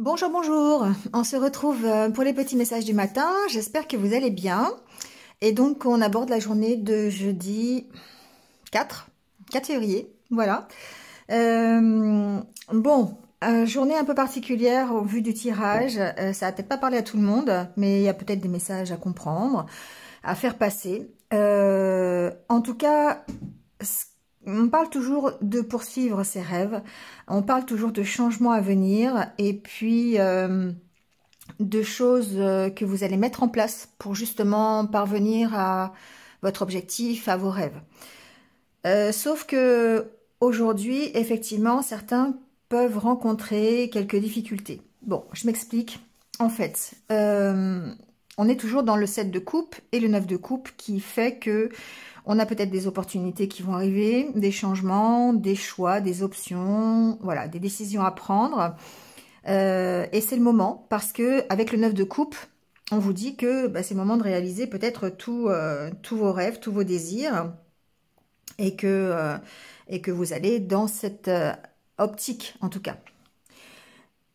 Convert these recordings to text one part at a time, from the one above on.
Bonjour, bonjour. On se retrouve pour les petits messages du matin. J'espère que vous allez bien. Et donc, on aborde la journée de jeudi 4 février. Voilà. Euh, bon, journée un peu particulière au vu du tirage. Ça va peut-être pas parler à tout le monde, mais il y a peut-être des messages à comprendre, à faire passer. En tout cas, on parle toujours de poursuivre ses rêves. On parle toujours de changements à venir. Et puis de choses que vous allez mettre en place pour justement parvenir à votre objectif, à vos rêves. Sauf que aujourd'hui, effectivement, certains peuvent rencontrer quelques difficultés. Bon, je m'explique. En fait, on est toujours dans le 7 de coupe et le 9 de coupe qui fait que on a peut-être des opportunités qui vont arriver, des changements, des choix, des options, voilà, des décisions à prendre. Et c'est le moment parce que avec le 9 de coupe, on vous dit que bah, c'est le moment de réaliser peut-être tous vos rêves, tous vos désirs et que vous allez dans cette optique en tout cas.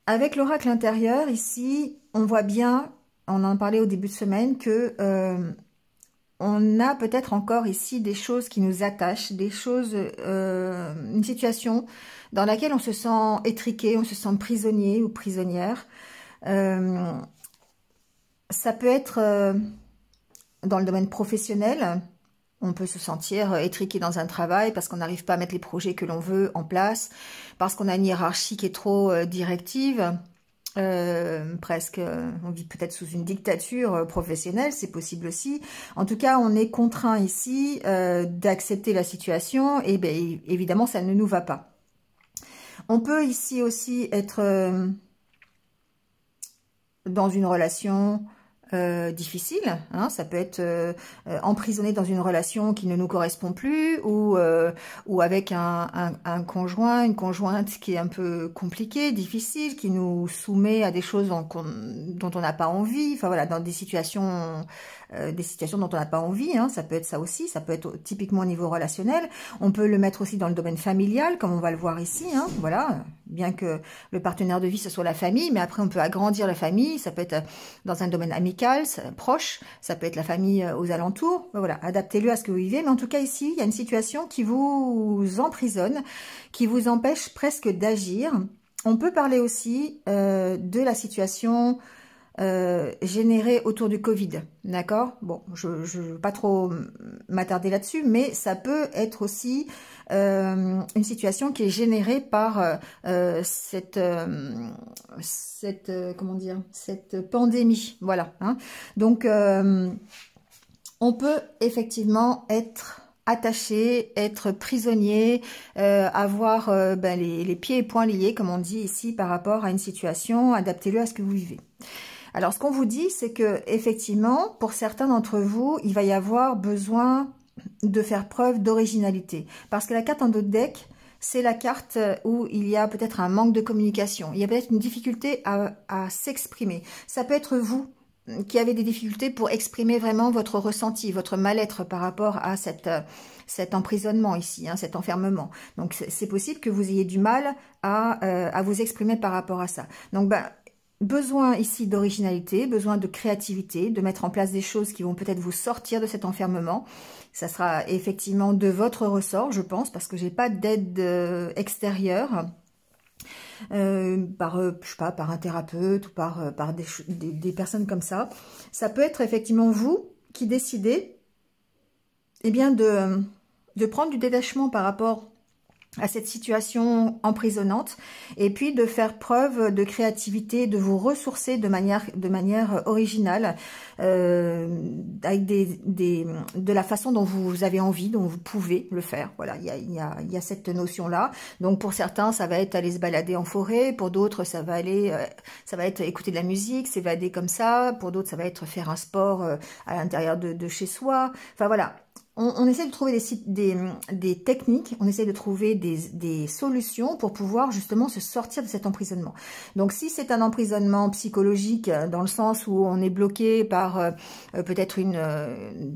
Avec l'oracle intérieur ici, on voit bien, on en parlait au début de semaine, que on a peut-être encore ici des choses qui nous attachent, des choses, une situation dans laquelle on se sent étriqué, on se sent prisonnier ou prisonnière. Ça peut être dans le domaine professionnel. On peut se sentir étriqué dans un travail parce qu'on n'arrive pas à mettre les projets que l'on veut en place, parce qu'on a une hiérarchie qui est trop directive. Presque, on vit peut-être sous une dictature professionnelle, c'est possible aussi. En tout cas, on est contraint ici d'accepter la situation et bien, évidemment, ça ne nous va pas. On peut ici aussi être dans une relation difficile, hein, ça peut être emprisonné dans une relation qui ne nous correspond plus ou avec un conjoint, une conjointe qui est un peu compliquée, difficile, qui nous soumet à des choses dont on n'a pas envie, enfin voilà, dans des situations dont on n'a pas envie, hein, ça peut être ça aussi, ça peut être typiquement au niveau relationnel, on peut le mettre aussi dans le domaine familial, comme on va le voir ici, hein, voilà, bien que le partenaire de vie ce soit la famille, mais après on peut agrandir la famille, ça peut être dans un domaine amical, proche, ça peut être la famille aux alentours, voilà, adaptez-le à ce que vous vivez, mais en tout cas ici, il y a une situation qui vous emprisonne, qui vous empêche presque d'agir. On peut parler aussi de la situation générée autour du Covid, d'accord? Bon, je ne veux pas trop m'attarder là-dessus, mais ça peut être aussi une situation qui est générée par comment dire, cette pandémie, voilà. Hein. Donc, on peut effectivement être attaché, être prisonnier, avoir les pieds et poings liés, comme on dit ici, par rapport à une situation, adaptez-le à ce que vous vivez. Alors, ce qu'on vous dit, c'est que effectivement, pour certains d'entre vous, il va y avoir besoin de faire preuve d'originalité. Parce que la carte en dos de deck, c'est la carte où il y a peut-être un manque de communication. Il y a peut-être une difficulté à s'exprimer. Ça peut être vous qui avez des difficultés pour exprimer vraiment votre ressenti, votre mal-être par rapport à cet emprisonnement ici, hein, cet enfermement. Donc, c'est possible que vous ayez du mal à vous exprimer par rapport à ça. Donc, besoin ici d'originalité, besoin de créativité, de mettre en place des choses qui vont peut-être vous sortir de cet enfermement. Ça sera effectivement de votre ressort, je pense, parce que j'ai pas d'aide extérieure. Je sais pas, par un thérapeute ou par des personnes comme ça. Ça peut être effectivement vous qui décidez eh bien de prendre du détachement par rapport à cette situation emprisonnante et puis de faire preuve de créativité, de vous ressourcer de manière originale avec de la façon dont vous avez envie, dont vous pouvez le faire. Voilà, il y a cette notion-là. Donc pour certains, ça va être aller se balader en forêt, pour d'autres, ça va être écouter de la musique, s'évader comme ça, pour d'autres, ça va être faire un sport à l'intérieur de chez soi. Enfin voilà. on essaie de trouver des techniques, on essaie de trouver des solutions pour pouvoir justement se sortir de cet emprisonnement. Donc si c'est un emprisonnement psychologique, dans le sens où on est bloqué par peut-être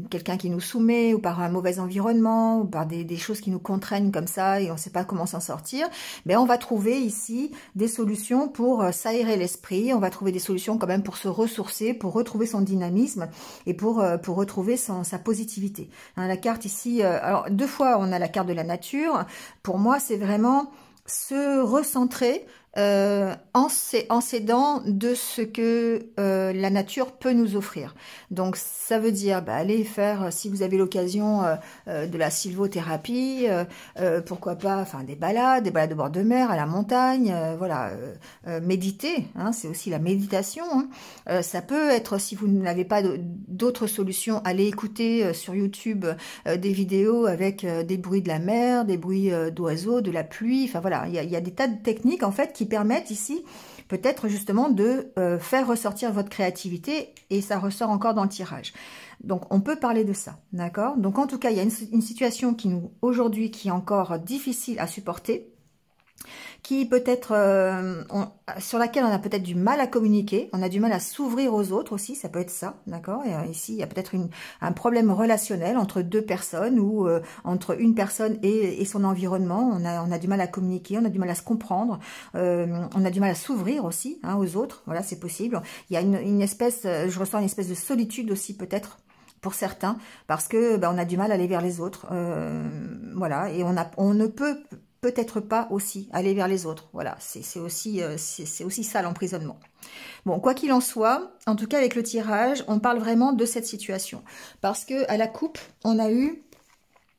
quelqu'un qui nous soumet, ou par un mauvais environnement, ou par des choses qui nous contraignent comme ça et on ne sait pas comment s'en sortir, ben on va trouver ici des solutions pour s'aérer l'esprit, on va trouver des solutions quand même pour se ressourcer, pour retrouver son dynamisme et pour retrouver sa positivité. Hein, la carte ici, alors 2 fois on a la carte de la nature. Pour moi, c'est vraiment se recentrer en s'aidant de ce que la nature peut nous offrir. Donc ça veut dire aller faire, si vous avez l'occasion, de la sylvothérapie, pourquoi pas, enfin des balades au bord de mer, à la montagne, voilà, méditer, hein, c'est aussi la méditation. Hein. Ça peut être, si vous n'avez pas d'autres solutions, aller écouter sur YouTube des vidéos avec des bruits de la mer, des bruits d'oiseaux, de la pluie, enfin voilà, il y a des tas de techniques en fait qui permettent ici peut-être justement de faire ressortir votre créativité, et ça ressort encore dans le tirage. Donc on peut parler de ça, d'accord? Donc en tout cas, il y a une situation qui aujourd'hui qui est encore difficile à supporter, qui peut-être sur laquelle on a peut-être du mal à communiquer, on a du mal à s'ouvrir aux autres aussi, ça peut être ça, d'accord? Ici, il y a peut-être un problème relationnel entre 2 personnes, ou entre une personne et son environnement. On a du mal à communiquer, on a du mal à se comprendre, on a du mal à s'ouvrir aussi, hein, aux autres, voilà, c'est possible. Il y a une espèce, je ressens une espèce de solitude aussi peut-être, pour certains, parce que on a du mal à aller vers les autres, voilà, et on ne peut-être pas aussi aller vers les autres. Voilà, c'est aussi ça l'emprisonnement. Bon, quoi qu'il en soit, en tout cas avec le tirage, on parle vraiment de cette situation. Parce que à la coupe, on a eu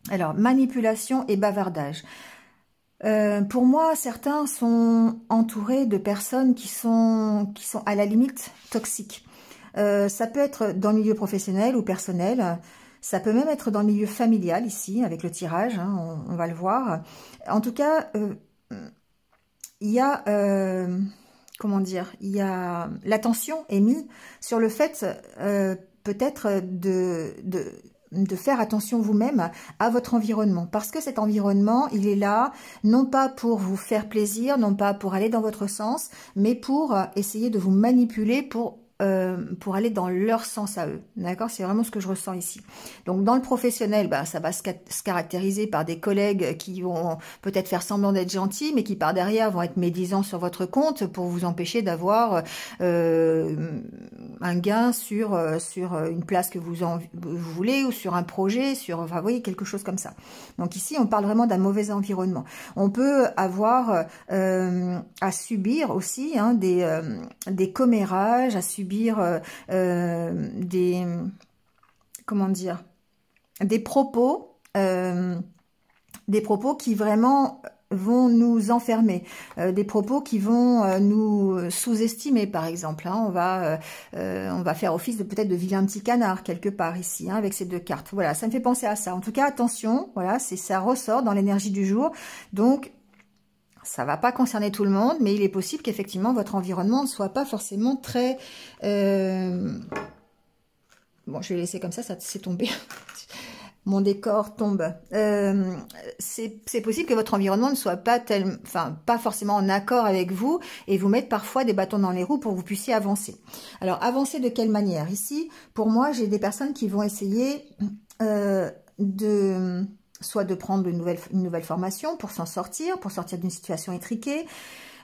alors manipulation et bavardage. Pour moi, certains sont entourés de personnes qui sont à la limite toxiques. Ça peut être dans le milieu professionnel ou personnel. Ça peut même être dans le milieu familial, ici, avec le tirage, hein, on va le voir. En tout cas, il y a, comment dire, l'attention est mise sur le fait, peut-être, de faire attention vous-même à votre environnement. Parce que cet environnement, il est là, non pas pour vous faire plaisir, non pas pour aller dans votre sens, mais pour essayer de vous manipuler pour aller dans leur sens à eux, d'accord? C'est vraiment ce que je ressens ici. Donc dans le professionnel, ça va se caractériser par des collègues qui vont peut-être faire semblant d'être gentils, mais qui par derrière vont être médisants sur votre compte pour vous empêcher d'avoir un gain sur une place que vous voulez, ou sur un projet, enfin vous voyez, quelque chose comme ça. Donc ici on parle vraiment d'un mauvais environnement. On peut avoir à subir aussi, hein, des commérages, à subir comment dire, des propos qui vraiment vont nous enfermer, des propos qui vont nous sous-estimer, par exemple, hein. On va faire office de peut-être de vilain petit canard quelque part ici, hein, avec ces 2 cartes. Voilà, ça me fait penser à ça. En tout cas, attention, voilà, ça ressort dans l'énergie du jour. Donc ça va pas concerner tout le monde, mais il est possible qu'effectivement votre environnement ne soit pas forcément très... Bon, je vais laisser comme ça c'est tombé. Mon décor tombe. C'est possible que votre environnement ne soit pas pas forcément en accord avec vous, et vous mettre parfois des bâtons dans les roues pour que vous puissiez avancer. Alors, avancer de quelle manière? Ici, pour moi, j'ai des personnes qui vont essayer soit de prendre une nouvelle formation pour s'en sortir, pour sortir d'une situation étriquée.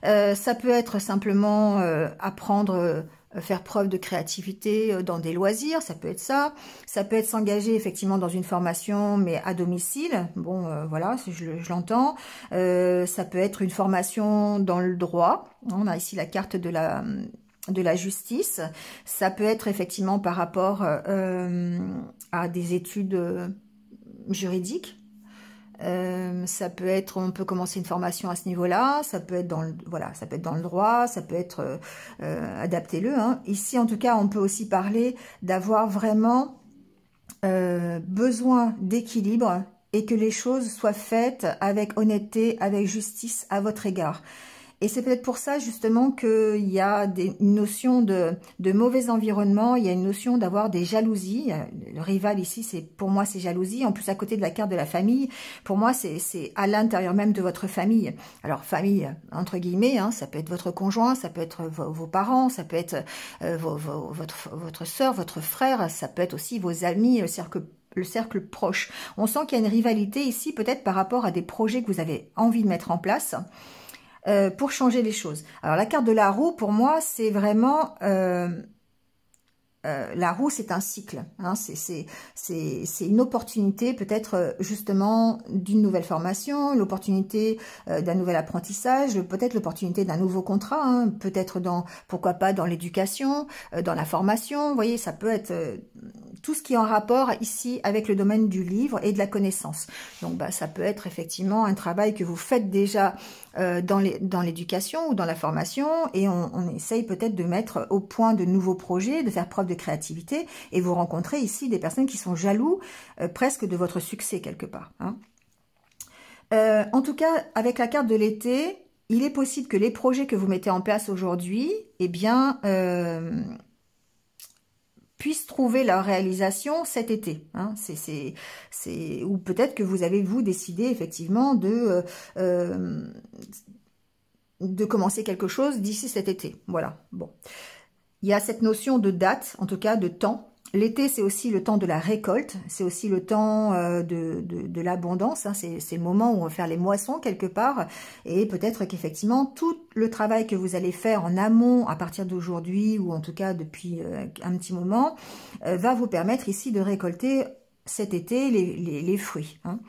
Ça peut être simplement apprendre, faire preuve de créativité dans des loisirs, ça peut être ça. Ça peut être s'engager effectivement dans une formation, mais à domicile. Bon, voilà, je l'entends. Ça peut être une formation dans le droit. On a ici la carte de la justice. Ça peut être effectivement par rapport à des études juridiques. Ça peut être, on peut commencer une formation à ce niveau-là, ça peut être dans le, voilà, ça peut être dans le droit, ça peut être adaptez-le, hein. Ici, en tout cas, on peut aussi parler d'avoir vraiment besoin d'équilibre, et que les choses soient faites avec honnêteté, avec justice à votre égard. Et c'est peut-être pour ça justement qu'il y a une notion de mauvais environnement, il y a une notion d'avoir des jalousies. Le rival ici, pour moi, c'est jalousie. En plus, à côté de la carte de la famille, pour moi, c'est à l'intérieur même de votre famille. Alors, famille, entre guillemets, hein, ça peut être votre conjoint, ça peut être vos parents, ça peut être votre sœur, votre frère, ça peut être aussi vos amis, le cercle proche. On sent qu'il y a une rivalité ici, peut-être par rapport à des projets que vous avez envie de mettre en place pour changer les choses. Alors, la carte de la roue, pour moi, c'est vraiment... la roue, c'est un cycle. Hein, c'est une opportunité, peut-être justement d'une nouvelle formation, l'opportunité d'un nouvel apprentissage, peut-être l'opportunité d'un nouveau contrat, hein, peut-être pourquoi pas dans l'éducation, dans la formation. Vous voyez, ça peut être tout ce qui est en rapport ici avec le domaine du livre et de la connaissance. Donc, ça peut être effectivement un travail que vous faites déjà dans l'éducation ou dans la formation, et on essaye peut-être de mettre au point de nouveaux projets, de faire preuve de créativité, et vous rencontrez ici des personnes qui sont jaloux presque de votre succès quelque part. Hein. En tout cas, avec la carte de l'été, il est possible que les projets que vous mettez en place aujourd'hui, eh bien, puissent trouver leur réalisation cet été. Hein. Ou peut-être que vous avez, vous, décidé effectivement de commencer quelque chose d'ici cet été. Voilà, bon. Il y a cette notion de date, en tout cas de temps. L'été, c'est aussi le temps de la récolte, c'est aussi le temps de l'abondance, hein. C'est le moment où on va faire les moissons quelque part, et peut-être qu'effectivement, tout le travail que vous allez faire en amont à partir d'aujourd'hui, ou en tout cas depuis un petit moment, va vous permettre ici de récolter cet été les fruits. Hein.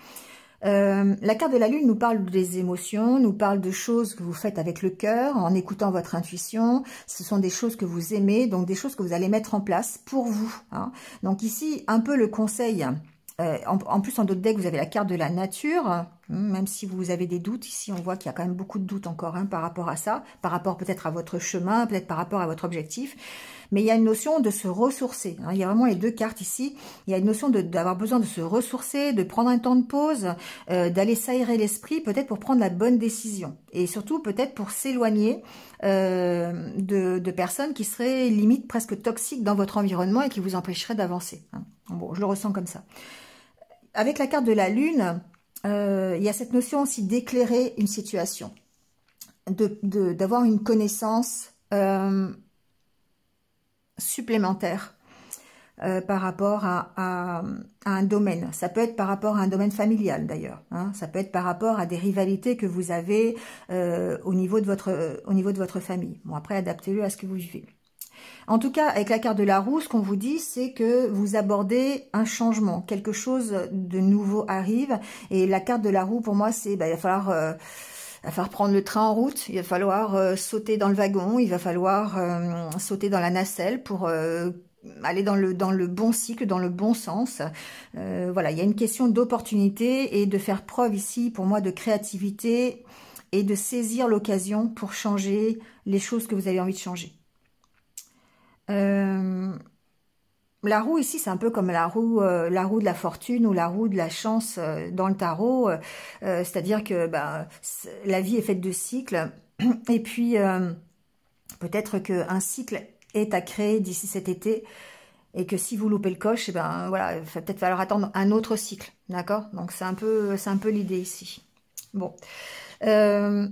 La carte de la lune nous parle des émotions, nous parle de choses que vous faites avec le cœur, en écoutant votre intuition. Ce sont des choses que vous aimez, donc des choses que vous allez mettre en place pour vous. Hein. Donc ici, un peu le conseil, en plus en d'autres decks, vous avez la carte de la nature, même si vous avez des doutes. Ici, on voit qu'il y a quand même beaucoup de doutes encore par rapport à ça, par rapport peut-être à votre chemin, peut-être par rapport à votre objectif. Mais il y a une notion de se ressourcer. Hein. Il y a vraiment les deux cartes ici. Il y a une notion d'avoir besoin de se ressourcer, de prendre un temps de pause, d'aller s'aérer l'esprit, peut-être pour prendre la bonne décision. Et surtout, peut-être pour s'éloigner de personnes qui seraient limite presque toxiques dans votre environnement et qui vous empêcheraient d'avancer. Hein. Bon, je le ressens comme ça. Avec la carte de la lune, il y a cette notion aussi d'éclairer une situation, d'avoir une connaissance supplémentaire par rapport à un domaine. Ça peut être par rapport à un domaine familial d'ailleurs. Hein. Ça peut être par rapport à des rivalités que vous avez au niveau de votre famille. Bon, après, adaptez-le à ce que vous vivez. En tout cas, avec la carte de la roue, ce qu'on vous dit, c'est que vous abordez un changement. Quelque chose de nouveau arrive. Et la carte de la roue, pour moi, c'est il va falloir prendre le train en route, il va falloir sauter dans le wagon, il va falloir sauter dans la nacelle pour aller dans le bon cycle, dans le bon sens. Voilà, il y a une question d'opportunité et de faire preuve ici, pour moi, de créativité et de saisir l'occasion pour changer les choses que vous avez envie de changer. La roue ici, c'est un peu comme la roue de la fortune ou la roue de la chance dans le tarot. C'est-à-dire que la vie est faite de cycles. Et puis, peut-être qu'un cycle est à créer d'ici cet été. Et que si vous loupez le coche, voilà, il va peut-être falloir attendre un autre cycle. D'accord? Donc, c'est un peu l'idée ici. Bon.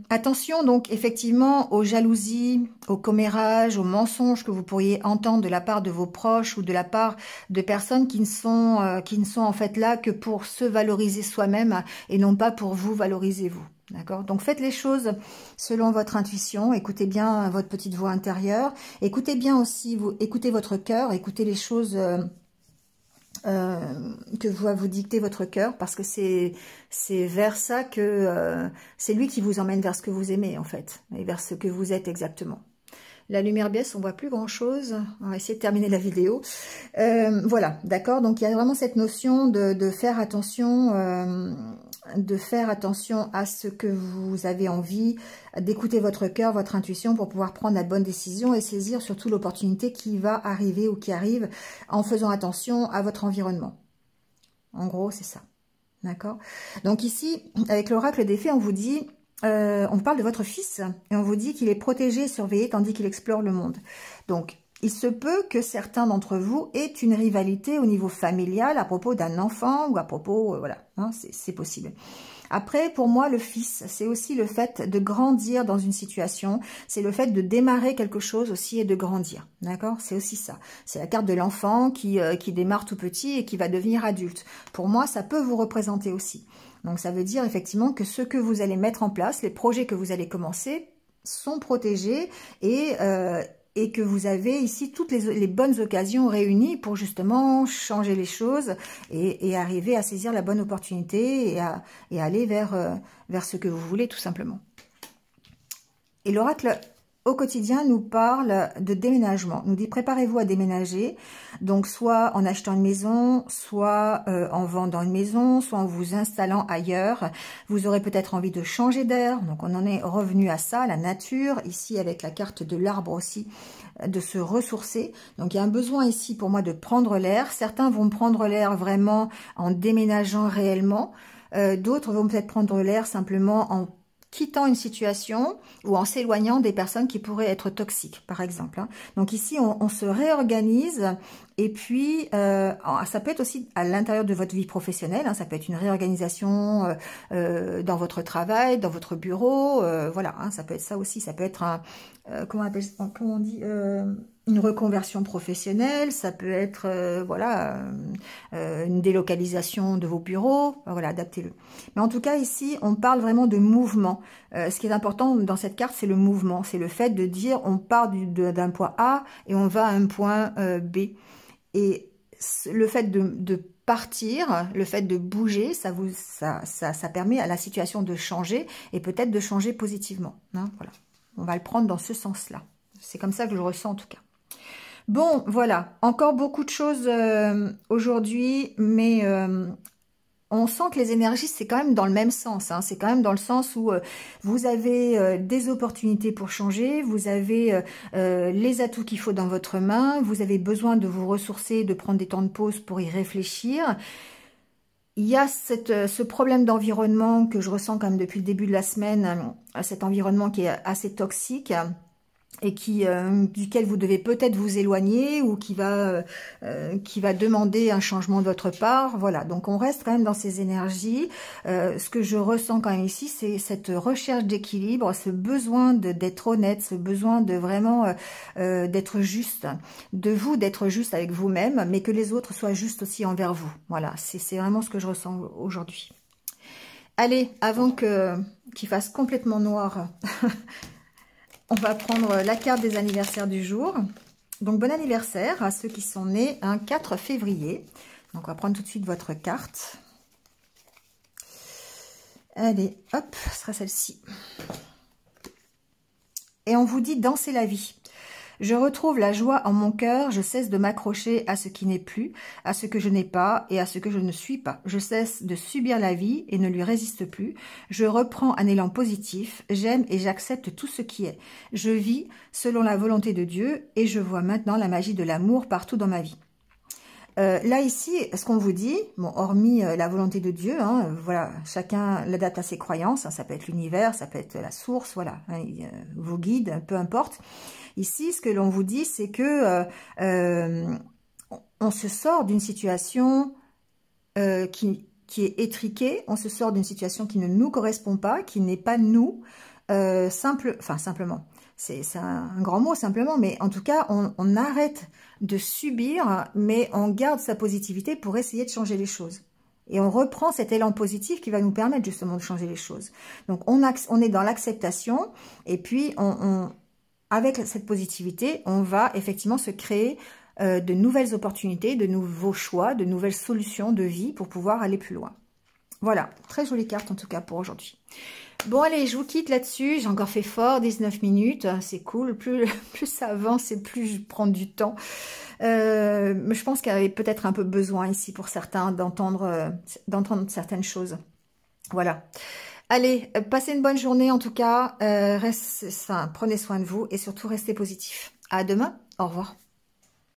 Attention donc effectivement aux jalousies, aux commérages, aux mensonges que vous pourriez entendre de la part de vos proches ou de la part de personnes qui ne sont en fait là que pour se valoriser soi-même et non pas pour vous valoriser vous. D'accord? Donc faites les choses selon votre intuition, écoutez bien votre petite voix intérieure, écoutez bien aussi, écoutez votre cœur, écoutez les choses que va vous dicter votre cœur, parce que c'est vers ça que c'est lui qui vous emmène vers ce que vous aimez en fait, et vers ce que vous êtes exactement. La lumière baisse, on voit plus grand chose. On va essayer de terminer la vidéo. Voilà, d'accord. Donc il y a vraiment cette notion de faire attention, à ce que vous avez envie, d'écouter votre cœur, votre intuition pour pouvoir prendre la bonne décision et saisir surtout l'opportunité qui va arriver ou qui arrive en faisant attention à votre environnement. En gros, c'est ça. D'accord. Donc ici, avec l'oracle des fées, on vous dit on parle de votre fils et on vous dit qu'il est protégé et surveillé tandis qu'il explore le monde. Donc, il se peut que certains d'entre vous aient une rivalité au niveau familial à propos d'un enfant ou à propos, voilà, hein, c'est possible. Après, pour moi, le fils, c'est aussi le fait de grandir dans une situation, c'est le fait de démarrer quelque chose aussi et de grandir, d'accord? C'est aussi ça. C'est la carte de l'enfant qui démarre tout petit et qui va devenir adulte. Pour moi, ça peut vous représenter aussi. Donc, ça veut dire effectivement que ce que vous allez mettre en place, les projets que vous allez commencer, sont protégés et que vous avez ici toutes les bonnes occasions réunies pour justement changer les choses et arriver à saisir la bonne opportunité et aller vers ce que vous voulez tout simplement. Et l'oracle au quotidien nous parle de déménagement, nous dit préparez-vous à déménager, donc soit en achetant une maison, soit en vendant une maison, soit en vous installant ailleurs. Vous aurez peut-être envie de changer d'air, donc on en est revenu à ça, la nature, ici avec la carte de l'arbre aussi, de se ressourcer. Donc il y a un besoin ici pour moi de prendre l'air. Certains vont prendre l'air vraiment en déménageant réellement, d'autres vont peut-être prendre l'air simplement en quittant une situation ou en s'éloignant des personnes qui pourraient être toxiques, par exemple. Donc ici, on se réorganise et puis ça peut être aussi à l'intérieur de votre vie professionnelle, ça peut être une réorganisation dans votre travail, dans votre bureau, voilà, ça peut être ça aussi, ça peut être comment on dit une reconversion professionnelle, ça peut être voilà une délocalisation de vos bureaux, voilà, adaptez-le. Mais en tout cas ici, on parle vraiment de mouvement. Ce qui est important dans cette carte, c'est le mouvement, c'est le fait de dire on part d'un point A et on va à un point B. Et le fait de partir, le fait de bouger, ça permet à la situation de changer et peut-être de changer positivement. Voilà. On va le prendre dans ce sens-là. C'est comme ça que je le ressens en tout cas. Bon, voilà. Encore beaucoup de choses aujourd'hui, mais on sent que les énergies, c'est quand même dans le même sens. C'est quand même dans le sens où vous avez des opportunités pour changer, vous avez les atouts qu'il faut dans votre main, vous avez besoin de vous ressourcer, de prendre des temps de pause pour y réfléchir. Il y a ce problème d'environnement que je ressens quand même depuis le début de la semaine, cet environnement qui est assez toxique et duquel vous devez peut-être vous éloigner ou qui va demander un changement de votre part. Voilà, donc on reste quand même dans ces énergies. Ce que je ressens quand même ici, c'est cette recherche d'équilibre, ce besoin d'être honnête, ce besoin de vraiment d'être juste, d'être juste avec vous-même, mais que les autres soient justes aussi envers vous. Voilà, c'est vraiment ce que je ressens aujourd'hui. Allez, avant qu'il fasse complètement noir... On va prendre la carte des anniversaires du jour. Donc, bon anniversaire à ceux qui sont nés un 4 février. Donc, on va prendre tout de suite votre carte. Allez, hop, ce sera celle-ci. Et on vous dit danser la vie. Je retrouve la joie en mon cœur, je cesse de m'accrocher à ce qui n'est plus, à ce que je n'ai pas et à ce que je ne suis pas. Je cesse de subir la vie et ne lui résiste plus. Je reprends un élan positif, j'aime et j'accepte tout ce qui est. Je vis selon la volonté de Dieu et je vois maintenant la magie de l'amour partout dans ma vie. Là ici, ce qu'on vous dit, bon, hormis la volonté de Dieu, voilà, chacun l'adapte à ses croyances, ça peut être l'univers, ça peut être la source, voilà, vos guides, peu importe. Ici, ce que l'on vous dit, c'est que on se sort d'une situation qui est étriquée, on se sort d'une situation qui ne nous correspond pas, qui n'est pas nous, simplement. C'est un grand mot simplement, mais en tout cas, on arrête de subir, mais on garde sa positivité pour essayer de changer les choses. Et on reprend cet élan positif qui va nous permettre justement de changer les choses. Donc, on est dans l'acceptation, et puis avec cette positivité, on va effectivement se créer de nouvelles opportunités, de nouveaux choix, de nouvelles solutions de vie pour pouvoir aller plus loin. Voilà, très jolie carte en tout cas pour aujourd'hui. Bon allez, je vous quitte là-dessus, j'ai encore fait fort, 19 minutes, c'est cool, plus ça avance et plus je prends du temps. Je pense qu'il y avait peut-être un peu besoin ici pour certains d'entendre certaines choses. Voilà. Allez, passez une bonne journée en tout cas, prenez soin de vous et surtout restez positifs. À demain, au revoir.